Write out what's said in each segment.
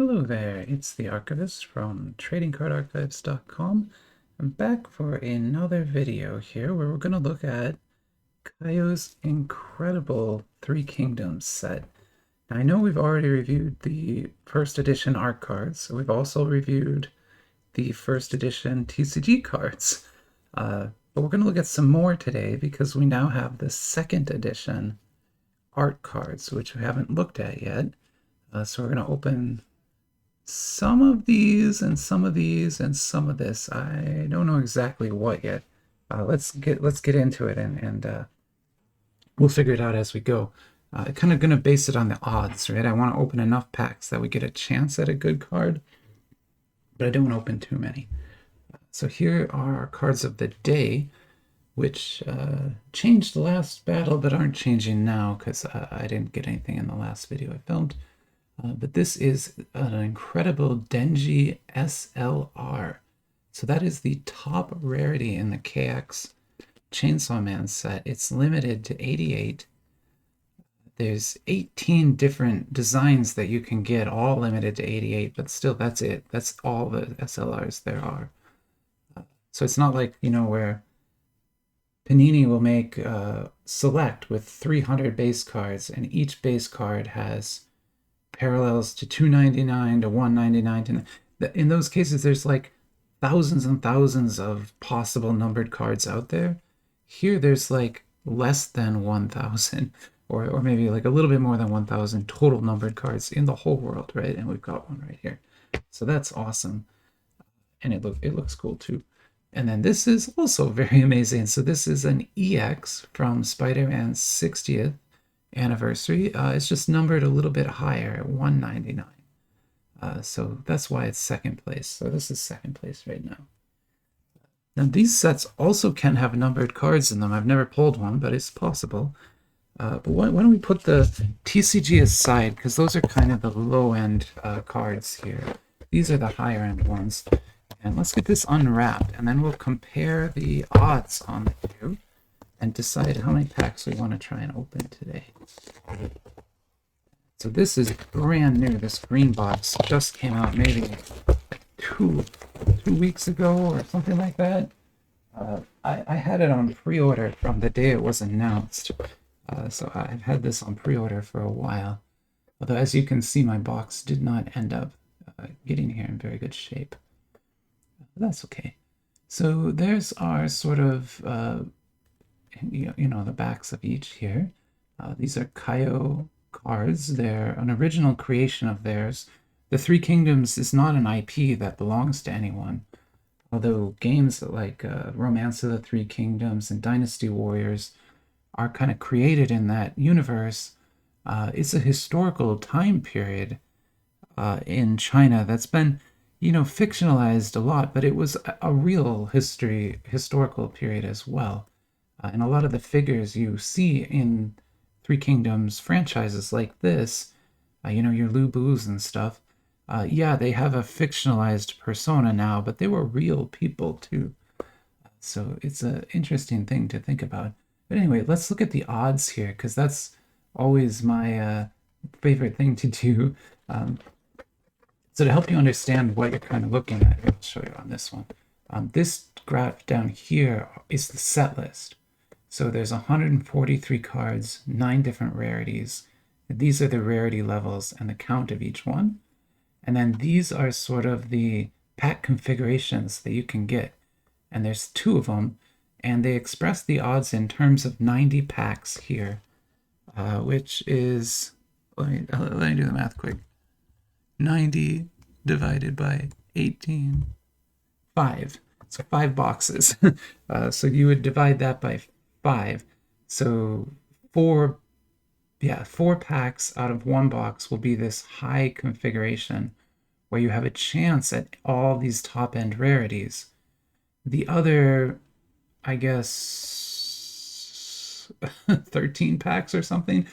Hello there, it's the Archivist from tradingcardarchives.com. I'm back for another video here where we're going to look at Kayou's incredible Three Kingdoms set. Now, I know we've already reviewed the first edition art cards, so we've also reviewed the first edition TCG cards. But we're going to look at some more today because we now have the second edition art cards, which we haven't looked at yet. So we're going to open some of these and some of these and some of this. I don't know exactly what yet. Let's get into it and we'll figure it out as we go. Kind of going to base it on the odds, right? I want to open enough packs that we get a chance at a good card, but I don't want to open too many. So here are our cards of the day, which changed the last battle, but aren't changing now because I didn't get anything in the last video I filmed. But this is an incredible Denji SLR. So that is the top rarity in the KX Chainsaw Man set. It's limited to 88. There's 18 different designs that you can get, all limited to 88, but still that's it. That's all the SLRs there are. So it's not like, where Panini will make Select with 300 base cards, and each base card has parallels to 299 to 199 in those cases there's like thousands and thousands of possible numbered cards out there. Here there's like less than 1,000 or maybe like a little bit more than 1,000 total numbered cards in the whole world, right? And we've got one right here, so that's awesome. And it looks cool too. And then this is also very amazing. So this is an EX from Spider-Man's 60th anniversary. It's just numbered a little bit higher at 199. So that's why it's second place. So this is second place right now. Now these sets also can have numbered cards in them. I've never pulled one, but it's possible. But why don't we put the TCG aside, because those are kind of the low-end cards here. These are the higher-end ones. And let's get this unwrapped, and then we'll compare the odds on the two and decide how many packs we want to try and open today. So this is brand new. This green box just came out maybe two weeks ago or something like that. I had it on pre-order from the day it was announced. So I've had this on pre-order for a while. Although as you can see, my box did not end up getting here in very good shape. But that's okay. So there's our sort of the backs of each here. These are Kayou cards. They're an original creation of theirs. The Three Kingdoms is not an IP that belongs to anyone, although games like Romance of the Three Kingdoms and Dynasty Warriors are kind of created in that universe. It's a historical time period in China that's been fictionalized a lot, but it was a real historical period as well. And a lot of the figures you see in Three Kingdoms franchises like this, your Lu Bu's and stuff, yeah, they have a fictionalized persona now, but they were real people too. So it's an interesting thing to think about. But anyway, let's look at the odds here, because that's always my favorite thing to do. So to help you understand what you're kind of looking at, I'll show you on this one. This graph down here is the set list. So there's 143 cards, 9 different rarities. These are the rarity levels and the count of each one. And then these are sort of the pack configurations that you can get. And there's 2 of them. And they express the odds in terms of 90 packs here, which is, let me do the math quick. 90 divided by 18, 5. So 5 boxes. So you would divide that by 5. So 4 packs out of 1 box will be this high configuration where you have a chance at all these top-end rarities. The other, I guess, 13 packs or something,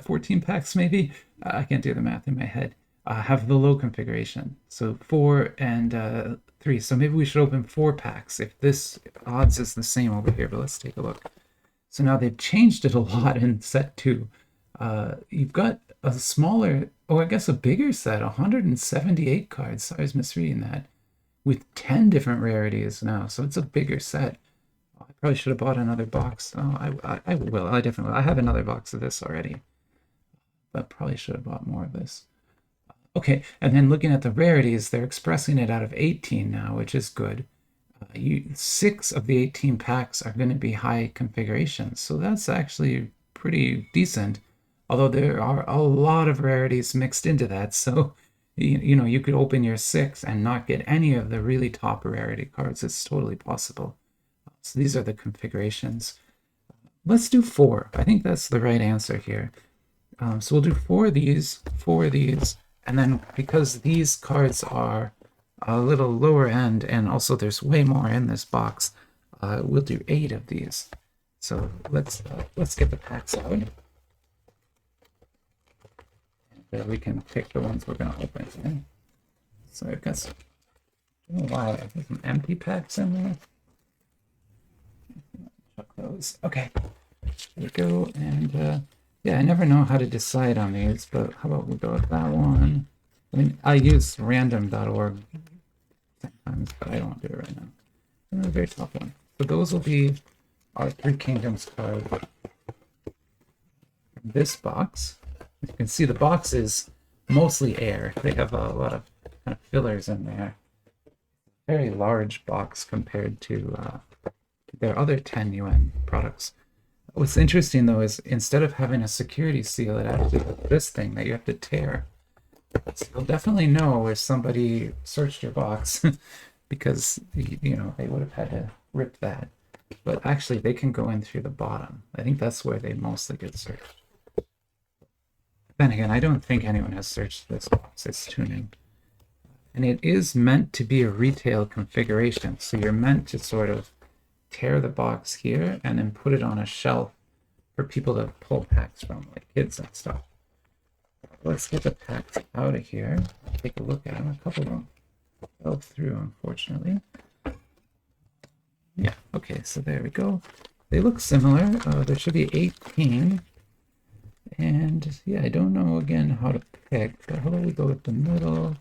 14 packs maybe, I can't do the math in my head, have the low configuration. So 4 and 3. So maybe we should open 4 packs if this odds is the same over here, but let's take a look. So now they've changed it a lot in set 2. You've got a smaller, oh, I guess a bigger set, 178 cards. Sorry, I was misreading that. With 10 different rarities now, so it's a bigger set. I probably should have bought another box. Oh, I will. I definitely will. I have another box of this already, but probably should have bought more of this. Okay, and then looking at the rarities, they're expressing it out of 18 now, which is good. 6 of the 18 packs are going to be high configurations, so that's actually pretty decent. Although there are a lot of rarities mixed into that, so you know, you could open your 6 and not get any of the really top rarity cards. It's totally possible. So these are the configurations. Let's do 4. I think that's the right answer here. So we'll do 4 of these, 4 of these, and then because these cards are a little lower end, and also there's way more in this box, we'll do 8 of these. So let's get the packs out. And we can pick the ones we're going to open today. So I've got some, I don't know why, I've got some empty packs in there. Chuck those. Okay, there we go. And yeah, I never know how to decide on these, but how about we go with that one? I mean, I use random.org sometimes, but I don't want to do it right now. And the very top one. So those will be our Three Kingdoms card from this box. As you can see, the box is mostly air. They have a lot of kind of fillers in there. Very large box compared to their other 10 UN products. What's interesting though is instead of having a security seal, it actually has this thing that you have to tear. So you'll definitely know if somebody searched your box because you know they would have had to rip that. But actually they can go in through the bottom. I think that's where they mostly get searched. Then again, I don't think anyone has searched this box. It's tuning. And it is meant to be a retail configuration. So you're meant to sort of tear the box here and then put it on a shelf for people to pull packs from, like kids and stuff. Let's get the packs out of here. Take a look at them. A couple of them fell through, unfortunately. Yeah, okay, so there we go. They look similar. There should be 18. And yeah, I don't know again how to pick, but how about we go with the middle,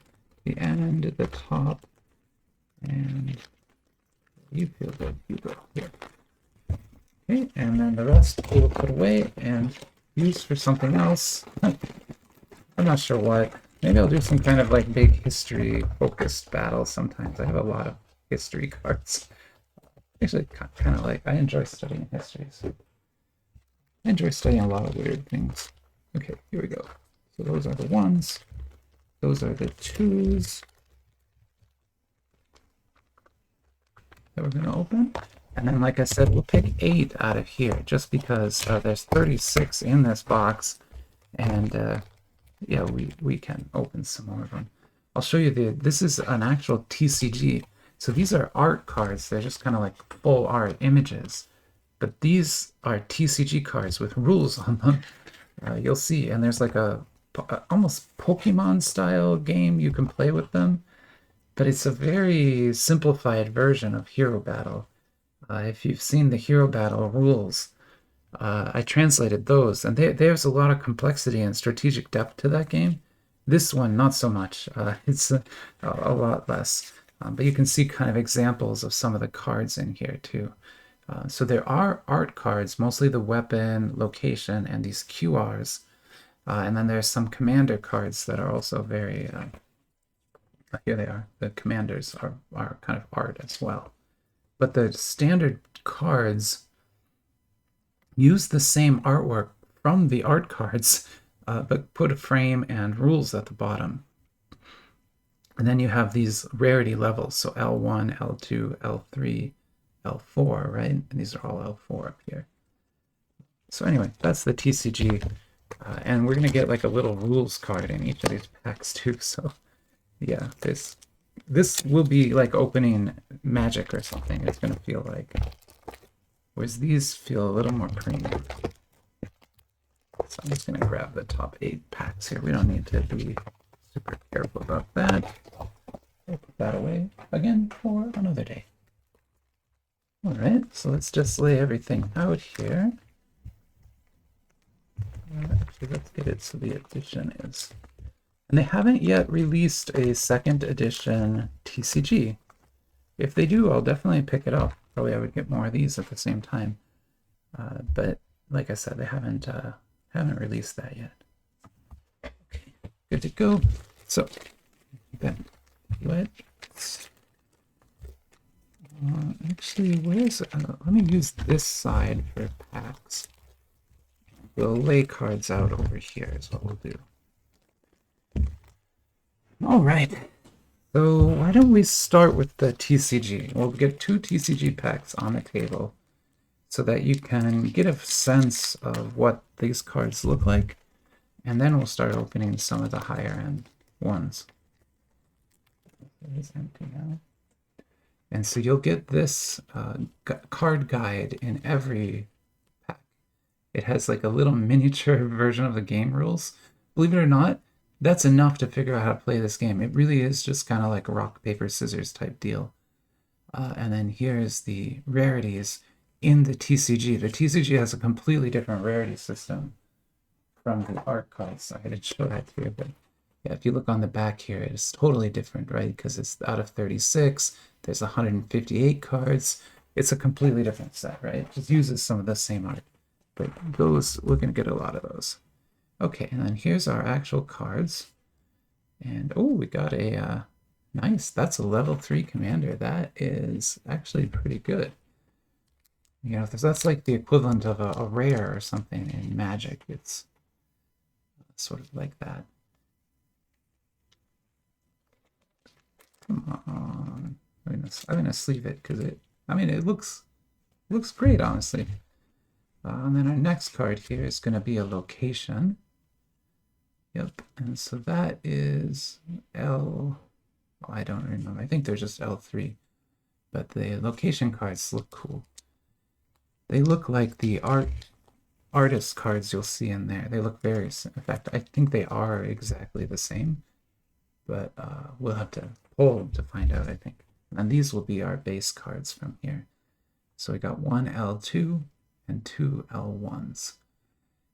the end, the top, and you feel good, you go here. Okay, and then the rest we'll put away and use for something else. I'm not sure what. Maybe I'll do some kind of like big history focused battle sometimes. I have a lot of history cards. Actually, kind of like, I enjoy studying history, so I enjoy studying a lot of weird things. Okay, here we go. So those are the 1s. Those are the 2s that we're going to open. And then, like I said, we'll pick 8 out of here just because there's 36 in this box. And yeah, we can open some more of them. I'll show you this is an actual TCG. So these are art cards. They're just kind of like full art images. But these are TCG cards with rules on them. You'll see, and there's like a almost Pokemon style game you can play with them, but it's a very simplified version of Hero Battle. If you've seen the Hero Battle rules, I translated those, and there's a lot of complexity and strategic depth to that game. This one, not so much. It's a lot less. But you can see kind of examples of some of the cards in here too. So there are art cards, mostly the weapon, location, and these QRs. And then there's some commander cards that are also very, here they are. The commanders are kind of art as well. But the standard cards use the same artwork from the art cards, but put a frame and rules at the bottom. And then you have these rarity levels, so L1, L2, L3, L4, right? And these are all L4 up here. So anyway, that's the TCG. And we're going to get like a little rules card in each of these packs too. So yeah, this will be like opening Magic or something. It's going to feel like. Whereas these feel a little more premium. So I'm just going to grab the top 8 packs here. We don't need to be super careful about that. I'll put that away again for another day. All right, so let's just lay everything out here. Actually, let's get it so the edition is. And they haven't yet released a second edition TCG. If they do, I'll definitely pick it up. Probably I would get more of these at the same time. But like I said, they haven't released that yet. Okay, good to go. So then let's actually, where's let me use this side for packs. We'll lay cards out over here is what we'll do. All right. So why don't we start with the TCG? We'll get 2 TCG packs on the table so that you can get a sense of what these cards look like, and then we'll start opening some of the higher end ones. It is empty now. And so you'll get this card guide in every pack. It has like a little miniature version of the game rules. Believe it or not, that's enough to figure out how to play this game. It really is just kind of like a rock, paper, scissors type deal. And then here's the rarities in the TCG. The TCG has a completely different rarity system from the art cards. I didn't show that to you, but yeah, if you look on the back here, it's totally different, right? Because it's out of 36, there's 158 cards. It's a completely different set, right? It just uses some of the same art. But those, we're going to get a lot of those. Okay, and then here's our actual cards. And oh, we got a nice, that's a level 3 commander. That is actually pretty good. You know, that's like the equivalent of a rare or something in Magic. It's sort of like that. Come on. I'm gonna sleeve it because it looks great, honestly. And then our next card here is gonna be a location. Yep, and so that is L. Well, I don't remember. I think they're just L3, but the location cards look cool. They look like the artist cards you'll see in there. They look very. In fact, I think they are exactly the same, but we'll have to pull to find out, I think. And these will be our base cards from here. So we got 1 L2 and 2 L1s.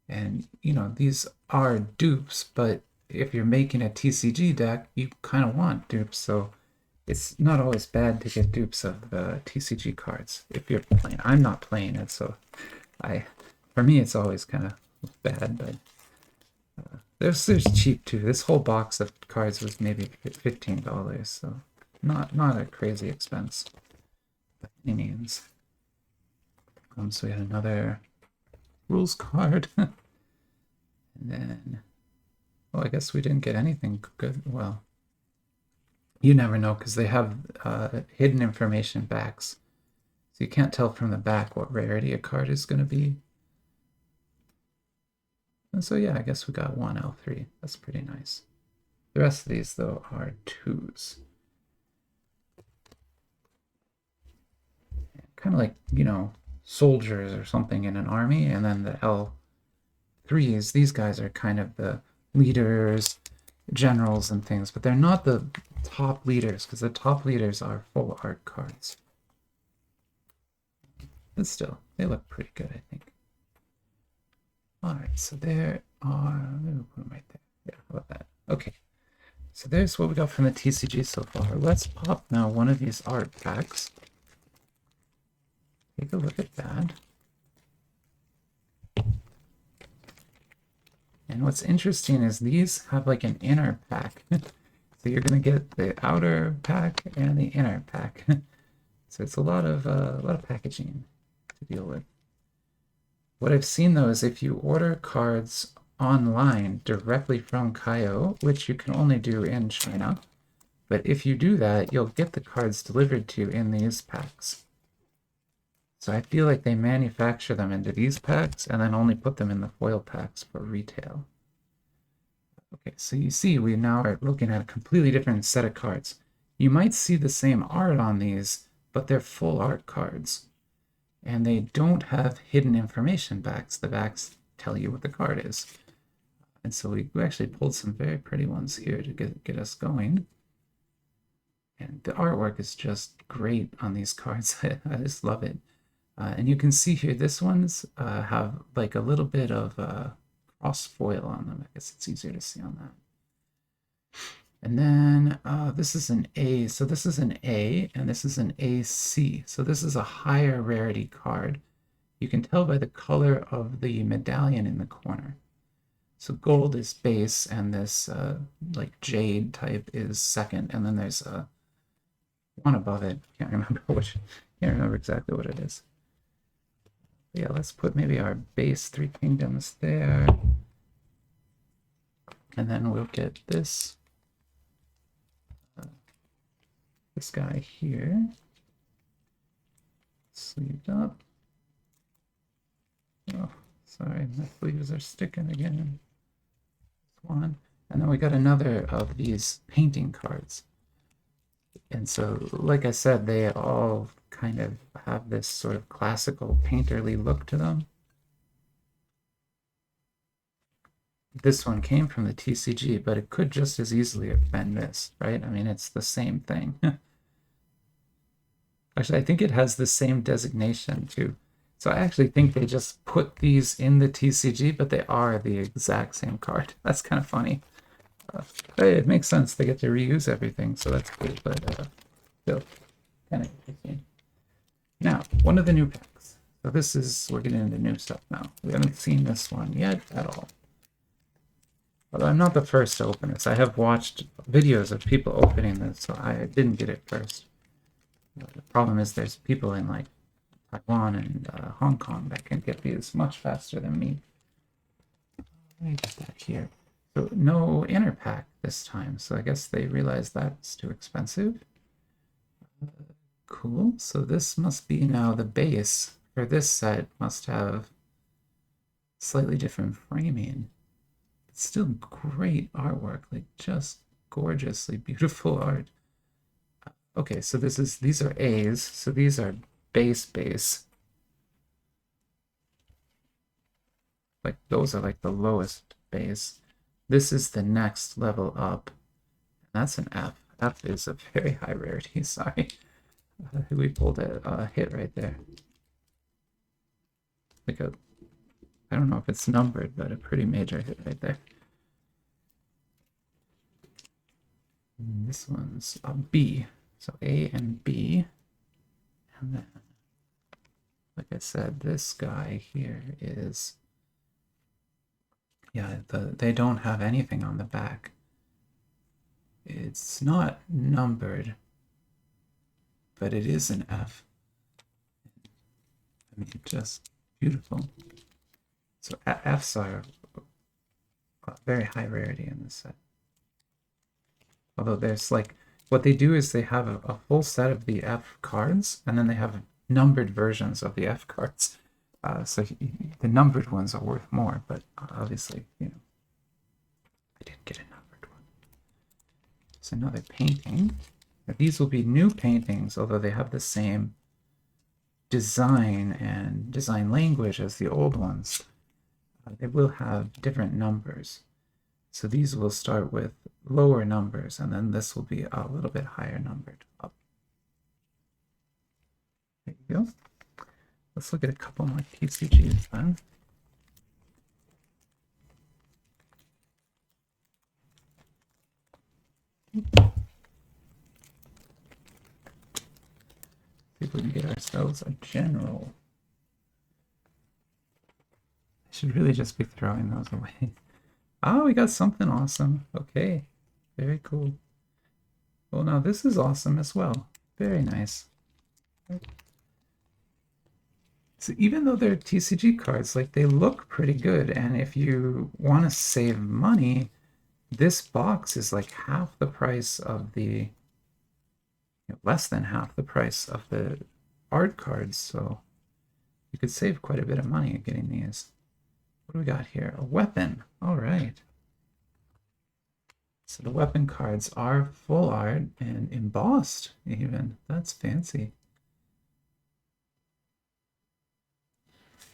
And, you know, these are dupes, but if you're making a TCG deck, you kind of want dupes. So it's not always bad to get dupes of the TCG cards if you're playing. I'm not playing it, so for me, it's always kind of bad, but there's cheap too. This whole box of cards was maybe $15, so not a crazy expense by any means. So we had another rules card. And then, well, I guess we didn't get anything good. Well, you never know because they have hidden information backs. So you can't tell from the back what rarity a card is going to be. And so, yeah, I guess we got 1 L3. That's pretty nice. The rest of these, though, are 2s. Kind of like, you know, soldiers or something in an army. And then the L3s, these guys are kind of the leaders, generals, and things. But they're not the top leaders, because the top leaders are full art cards. But still, they look pretty good, I think. All right, so there are, let me put them right there. Yeah, how about that? Okay, so there's what we got from the TCG so far. Let's pop now one of these art packs. Take a look at that. And what's interesting is these have like an inner pack. So you're gonna get the outer pack and the inner pack. So it's a lot of packaging to deal with. What I've seen though is if you order cards online directly from Kayou, which you can only do in China, but if you do that, you'll get the cards delivered to you in these packs. So I feel like they manufacture them into these packs and then only put them in the foil packs for retail. Okay, so you see we now are looking at a completely different set of cards. You might see the same art on these, but they're full art cards. And they don't have hidden information backs. The backs tell you what the card is. And so we actually pulled some very pretty ones here to get us going. And the artwork is just great on these cards. I just love it. And you can see here, this one's have like a little bit of cross foil on them. I guess it's easier to see on that. And then this is an A. So this is an A, and this is an AC. So this is a higher rarity card. You can tell by the color of the medallion in the corner. So gold is base, and this like jade type is second, and then there's one above it. Can't remember exactly what it is. But yeah, let's put maybe our base 3 kingdoms there, and then we'll get this guy here sleeved up. Oh, sorry, my sleeves are sticking again. One, and then we got another of these painting cards. And so, like I said, they all kind of have this sort of classical painterly look to them. This one came from the TCG, but it could just as easily have been this, right? I mean, it's the same thing. Actually, I think it has the same designation too. So I actually think they just put these in the TCG, but they are the exact same card. That's kind of funny. It makes sense. They get to reuse everything, so that's cool, but still kind of interesting. Now, one of the new packs. So this is, we're getting into new stuff now. We haven't seen this one yet at all. Although I'm not the first to open this. I have watched videos of people opening this, so I didn't get it first. The problem is there's people in like Taiwan and Hong Kong that can get these much faster than me. Let me get that here. So no inner pack this time, so I guess they realized that's too expensive. Cool, so this must be now the base for this set must have slightly different framing. It's still great artwork, like just gorgeously beautiful art. Okay, so these are A's, so these are base. Like those are like the lowest base. This is the next level up. That's an F. F is a very high rarity, sorry. We pulled a hit right there. Like a, I don't know if it's numbered, but a pretty major hit right there. And this one's a B. So A and B. And then, like I said, this guy here is, yeah, they don't have anything on the back. It's not numbered, but it is an F. I mean, just beautiful. So Fs are a very high rarity in this set. Although there's like, what they do is they have a full set of the F cards, and then they have numbered versions of the F cards. So the numbered ones are worth more, but obviously, you know, I didn't get a numbered one. It's another painting. Now, these will be new paintings, although they have the same design and design language as the old ones. They will have different numbers. So these will start with lower numbers, and then this will be a little bit higher numbered up. There you go. Let's look at a couple more TCGs then. See if we can get ourselves a general. I should really just be throwing those away. Oh, we got something awesome. Okay, very cool. Well, now this is awesome as well. Very nice. So even though they're TCG cards, like they look pretty good, and if you want to save money, this box is like half the price of the, less than half the price of the art cards, so you could save quite a bit of money getting these. What do we got here? A weapon. All right. So the weapon cards are full art and embossed even. That's fancy.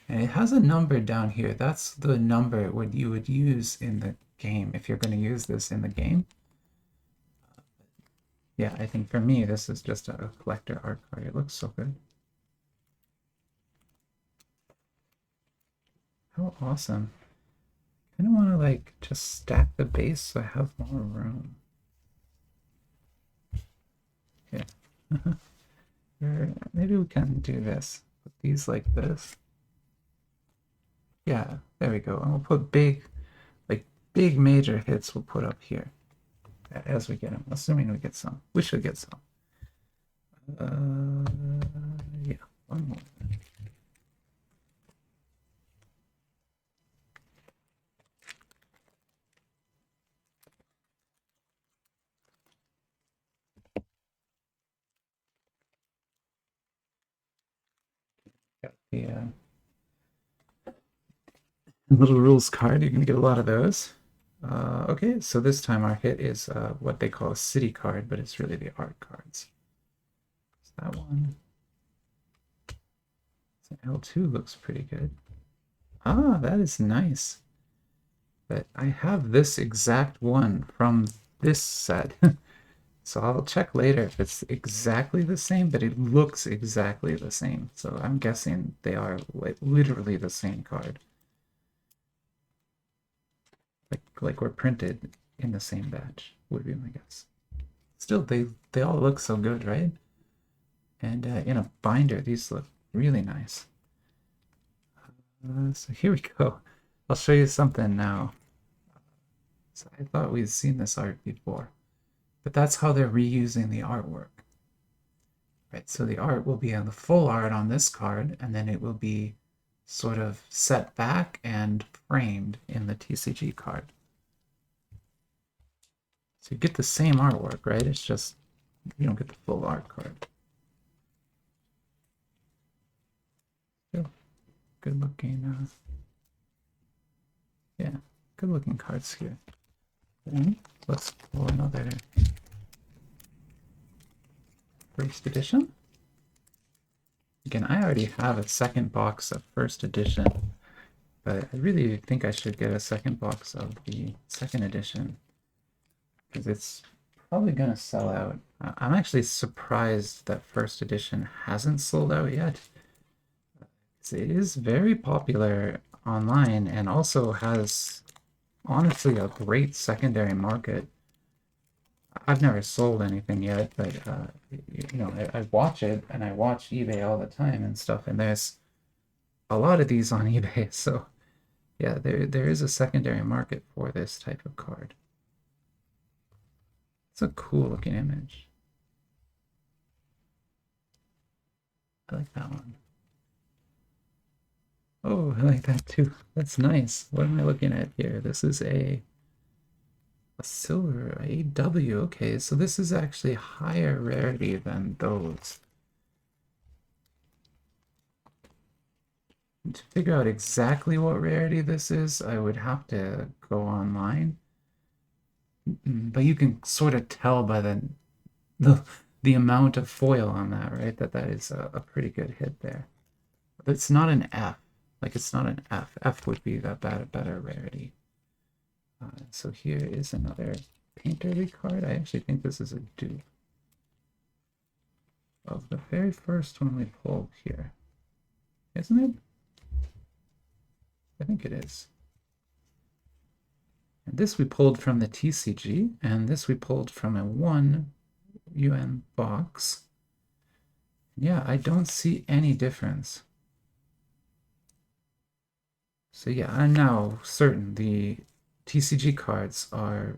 And it has a number down here. That's the number what you would use in the game if you're going to use this in the game. Yeah, I think for me, this is just a collector art card. It looks so good. How awesome. to like just stack the base so I have more room. Yeah. Or maybe we can do this. Put these like this. Yeah, there we go. And we'll put big major hits we'll put up here as we get them, assuming we get some. We should get some. Yeah, one more. Got the little rules card. You're gonna get a lot of those. Okay, so this time our hit is what they call a city card, but it's really the art cards. So that one. So L2 looks pretty good. Ah, that is nice. But I have this exact one from this set. So I'll check later if it's exactly the same, but it looks exactly the same. So I'm guessing they are like literally the same card. Like we're printed in the same batch, would be my guess. Still, they all look so good, right? And in a binder, these look really nice. So here we go. I'll show you something now. So I thought we'd seen this art before, but that's how they're reusing the artwork. Right, so the art will be on the full art on this card, and then it will be sort of set back and framed in the TCG card. So you get the same artwork, right? It's just you don't get the full art card. Still good looking, yeah, good looking cards here. Then let's pull another first edition. Again, I already have a second box of first edition, but I really think I should get a second box of the second edition because it's probably going to sell out. I'm actually surprised that first edition hasn't sold out yet. It is very popular online and also has honestly a great secondary market. I've never sold anything yet, but you know, I watch it and I watch eBay all the time and stuff, and there's a lot of these on eBay. So yeah, there is a secondary market for this type of card. It's a cool looking image. I like that one. Oh, I like that too. That's nice. What am I looking at here? This is a silver AW. Okay, so this is actually higher rarity than those. To figure out exactly what rarity this is, I would have to go online. But you can sort of tell by the amount of foil on that, right? That is a pretty good hit there. But it's not an F. Like it's not an F. F would be the better rarity. So here is another painterly card. I actually think this is a dupe of the very first one we pulled here. Isn't it? I think it is. And this we pulled from the TCG, and this we pulled from a 1 UN box. Yeah, I don't see any difference. So yeah, I'm now certain the TCG cards are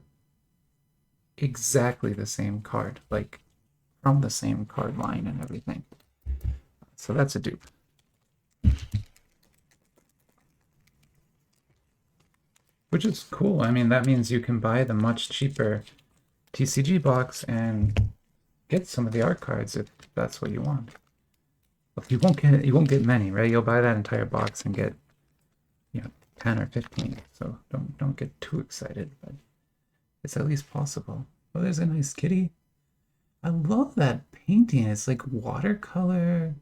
exactly the same card, like from the same card line and everything. So that's a dupe. Which is cool. I mean, that means you can buy the much cheaper TCG box and get some of the art cards if that's what you want. But you won't get many, right? You'll buy that entire box and get, you know, 10 or 15. So don't get too excited, but it's at least possible. Oh, there's a nice kitty. I love that painting. It's like watercolor.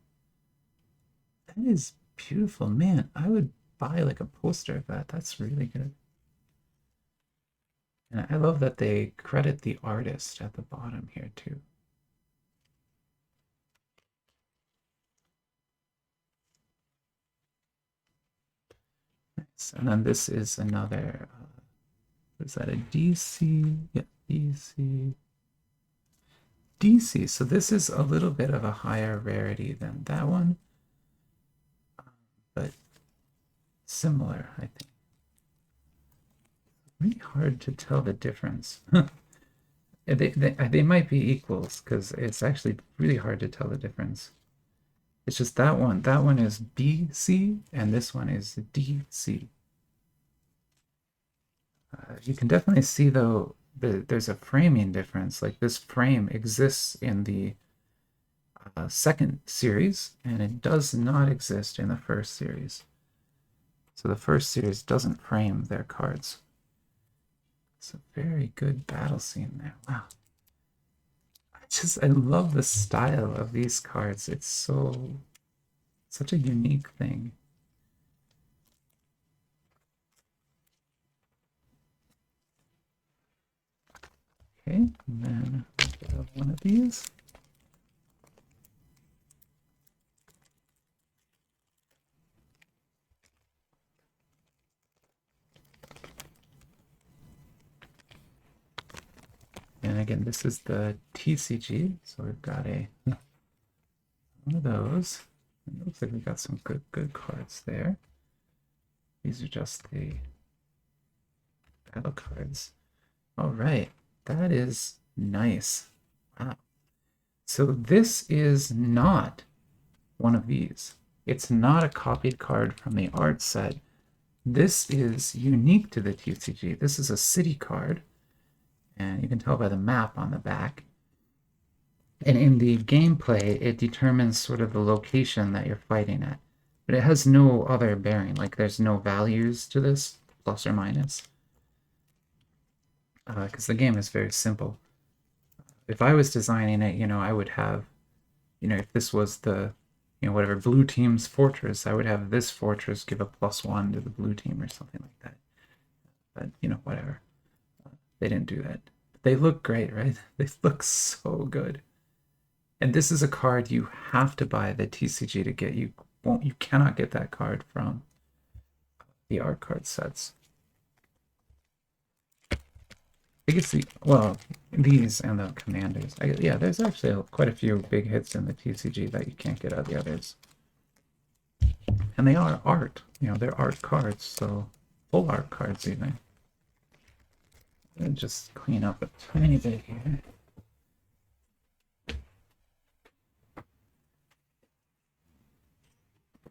That is beautiful. Man, I would buy like a poster of that. That's really good. And I love that they credit the artist at the bottom here too. Nice. And then this is another is that a DC? Yeah, DC. DC. So this is a little bit of a higher rarity than that one, but similar, I think. Really hard to tell the difference. They might be equals because it's actually really hard to tell the difference. It's just that one. That one is BC and this one is DC. You can definitely see though there's a framing difference. Like this frame exists in the second series and it does not exist in the first series. So the first series doesn't frame their cards. It's a very good battle scene there. Wow. I love the style of these cards. It's such a unique thing. Okay, and then we'll get one of these. And again, this is the TCG, so we've got one of those. It looks like we got some good cards there. These are just the battle cards. All right, that is nice. Wow. So this is not one of these. It's not a copied card from the art set. This is unique to the TCG. This is a city card, and you can tell by the map on the back. And in the gameplay, it determines sort of the location that you're fighting at. But it has no other bearing. Like, there's no values to this, plus or minus. Because the game is very simple. If I was designing it, I would have, if this was the, whatever blue team's fortress, I would have this fortress give a +1 to the blue team or something like that. But, whatever. They didn't do that. But they look great, right? They look so good. And this is a card you have to buy the TCG to get. You cannot get that card from the art card sets. I guess these and the commanders. Yeah, there's actually quite a few big hits in the TCG that you can't get out of the others. And they are art. They're art cards, so full art cards even. Let me just clean up a tiny bit here.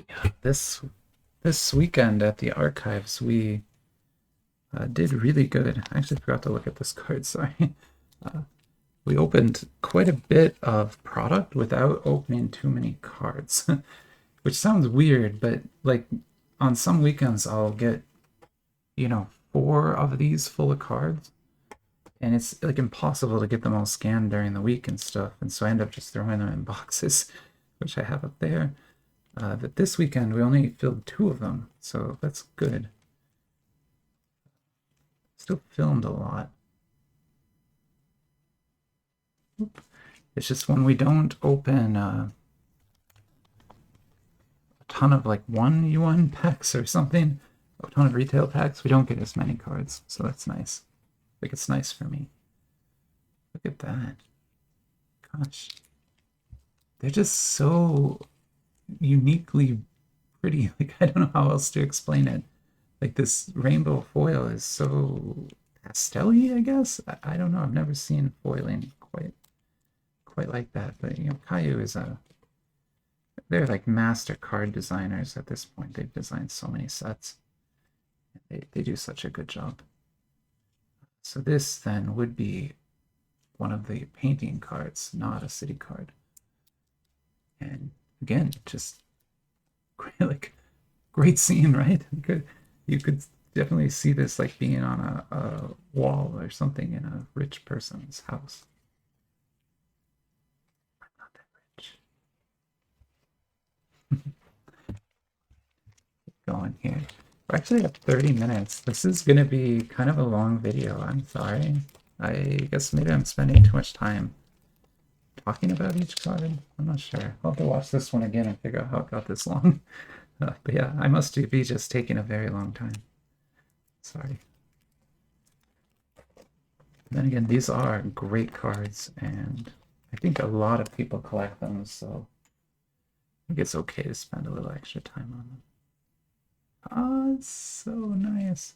Yeah, this weekend at the archives, we did really good. I actually forgot to look at this card, sorry. We opened quite a bit of product without opening too many cards, which sounds weird, but like on some weekends I'll get, 4 of these full of cards, and it's like impossible to get them all scanned during the week and stuff, and so I end up just throwing them in boxes, which I have up there. But this weekend we only filled 2 of them, so that's good. Still filmed a lot. It's just when we don't open a ton of like 1 yuan packs or something, a ton of retail packs, we don't get as many cards, so that's nice. Like, it's nice for me. Look at that. Gosh. They're just so uniquely pretty. Like, I don't know how else to explain it. Like, this rainbow foil is so pastel-y, I guess. I don't know. I've never seen foiling quite like that. But Kayou is they're like master card designers at this point. They've designed so many sets. They do such a good job. So this then would be one of the painting cards, not a city card. And again, just great scene, right? You could definitely see this like being on a wall or something in a rich person's house. I'm not that rich. Keep going here. We're actually at 30 minutes. This is going to be kind of a long video. I'm sorry. I guess maybe I'm spending too much time talking about each card. I'm not sure. I'll have to watch this one again and figure out how it got this long. But yeah, I must be just taking a very long time. Sorry. Then again, these are great cards, and I think a lot of people collect them, so I think it's okay to spend a little extra time on them. Oh, it's so nice.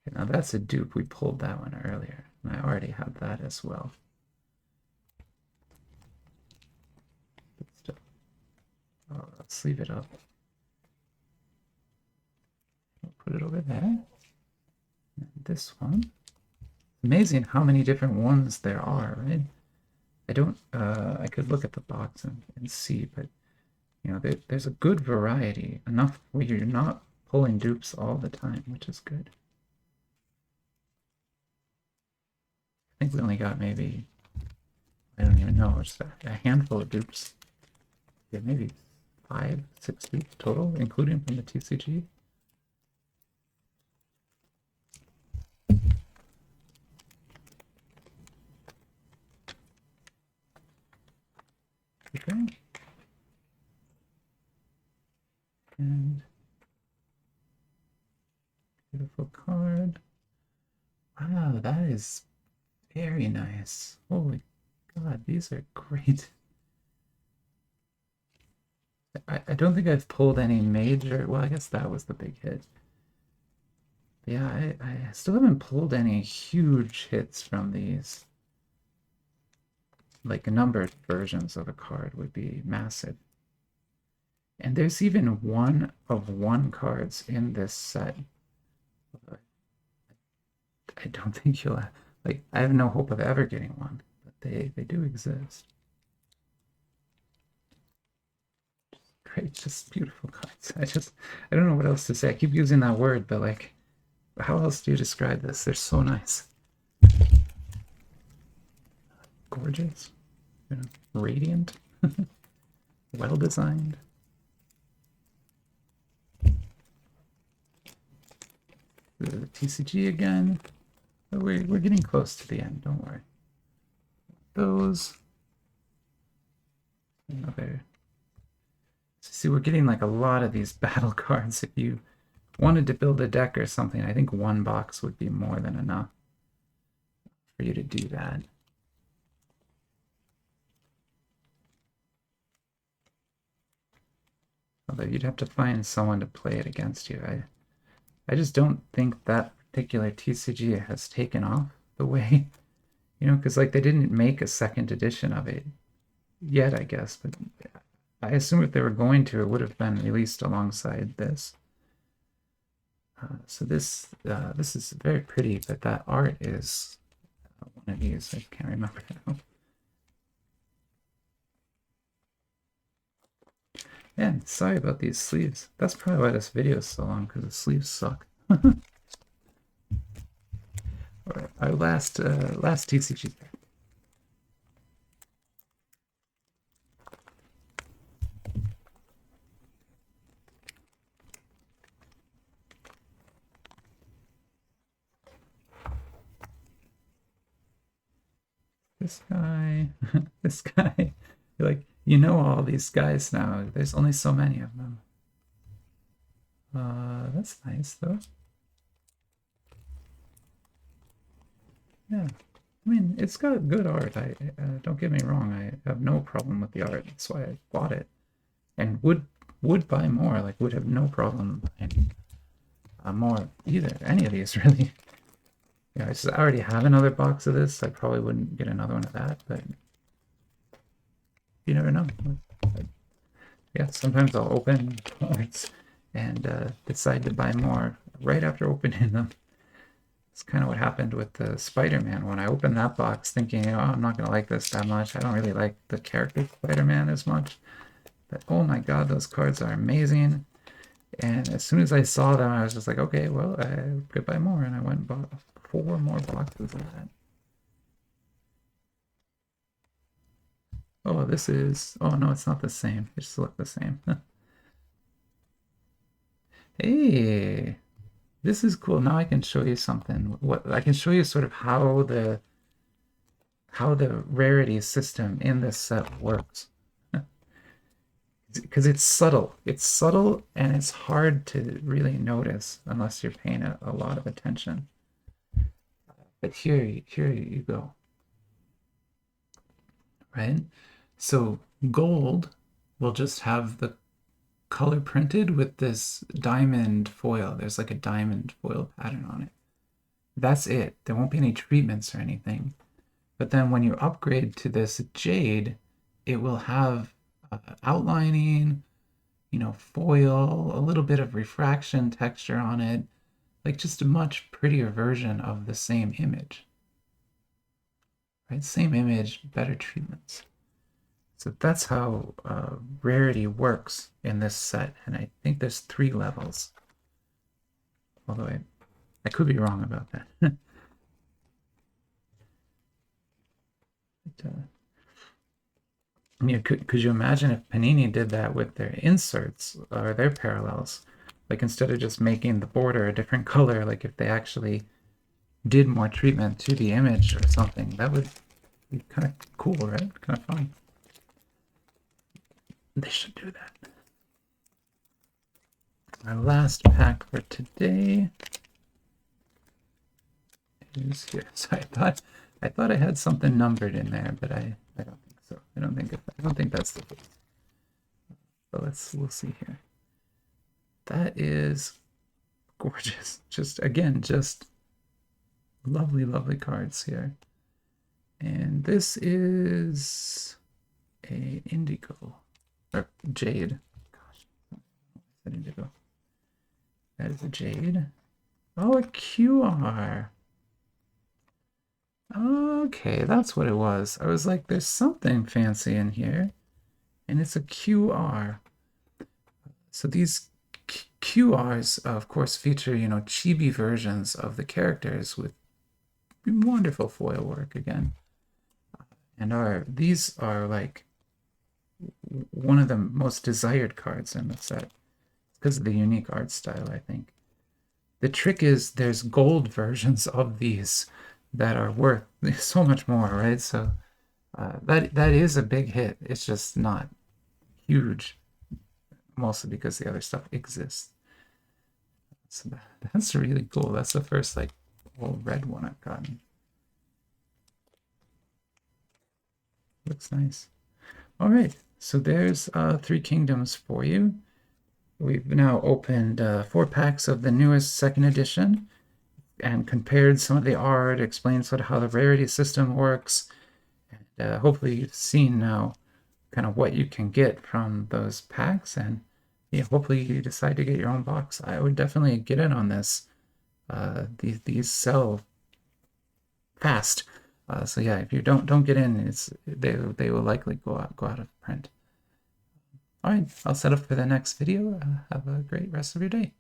Okay, now that's a dupe. We pulled that one earlier, and I already have that as well. Oh, let's leave it up. We'll put it over there. And this one. Amazing how many different ones there are, right? I don't, I could look at the box and see, but you know, there's a good variety, enough where you're not pulling dupes all the time, which is good. I think we only got maybe, I don't even know, just a handful of dupes. Yeah, maybe 5, 6 dupes total, including from the TCG. Okay. And beautiful card. Wow, that is very nice. Holy God, these are great. I don't think I've pulled any major, well, I guess that was the big hit. But yeah, I still haven't pulled any huge hits from these. Like numbered versions of a card would be massive. And there's even 1 of 1 cards in this set. I don't think you'll, like, I have no hope of ever getting one, but they do exist. Great, just beautiful cards. I don't know what else to say. I keep using that word, but like, how else do you describe this? They're so nice. Gorgeous, you know, radiant, well designed. The TCG again. Oh, we're getting close to the end, don't worry. Those. Another. See, we're getting like a lot of these battle cards. If you wanted to build a deck or something, I think 1 box would be more than enough for you to do that. Although you'd have to find someone to play it against you. I just don't think that particular TCG has taken off the way, you know, because like they didn't make a 2nd edition of it yet, I guess, but I assume if they were going to, it would have been released alongside this. So this is very pretty, but that art is one of these. I can't remember now. Man, sorry about these sleeves. That's probably why this video is so long, because the sleeves suck. All right, our last TCG. This guy, this guy. You're like, you know all these guys now. There's only so many of them. That's nice though. Yeah, I mean, it's got good art. I don't get me wrong. I have no problem with the art. That's why I bought it, and would buy more. Like, would have no problem buying more either. Any of these really. Yeah, I already have another box of this. I probably wouldn't get another one of that, but you never know. Yeah, sometimes I'll open cards and decide to buy more right after opening them. It's kind of what happened with the Spider-Man one. I opened that box thinking, oh, I'm not going to like this that much. I don't really like the character Spider-Man as much. But oh my god, those cards are amazing. And as soon as I saw them, I was just like, okay, well, I could buy more. And I went and bought 4 more boxes of that. Oh, this is... Oh, no, it's not the same. They just look the same. Hey, this is cool. Now I can show you something. What I can show you sort of how the rarity system in this set works. because it's subtle. It's subtle and it's hard to really notice unless you're paying a lot of attention. But here you go, right? So gold will just have the color printed with this diamond foil. There's like a diamond foil pattern on it. That's it. There won't be any treatments or anything. But then when you upgrade to this jade, it will have outlining, foil, a little bit of refraction texture on it, like just a much prettier version of the same image. Right? Same image, better treatments. So that's how rarity works in this set, and I think there's 3 levels. Although I could be wrong about that. But, could you imagine if Panini did that with their inserts or their parallels? Like instead of just making the border a different color, like if they actually did more treatment to the image or something, that would be kind of cool, right? Kind of fun. They should do that. Our last pack for today is here. So I thought I had something numbered in there, but I don't think so. I don't think that's the case. But we'll see here. That is gorgeous. Just lovely, lovely cards here. And this is a indigo or jade. Gosh, that indigo. That is a jade. Oh, a QR. Okay, that's what it was. I was like, there's something fancy in here, and it's a QR. So these QRs, of course, feature, chibi versions of the characters with wonderful foil work again. And these are like one of the most desired cards in the set because of the unique art style, I think. The trick is there's gold versions of these that are worth so much more, right? So that is a big hit. It's just not huge, mostly because the other stuff exists. So that's really cool. That's the first like whole red one I've gotten. Looks nice. All right, so there's 3 kingdoms for you. We've now opened 4 packs of the newest 2nd edition and compared some of the art, explained sort of how the rarity system works. And hopefully you've seen now kind of what you can get from those packs. And yeah, hopefully you decide to get your own box. I would definitely get in on this. These sell fast. So yeah, if you don't get in, they will likely go out of print. All right, I'll set up for the next video. Have a great rest of your day.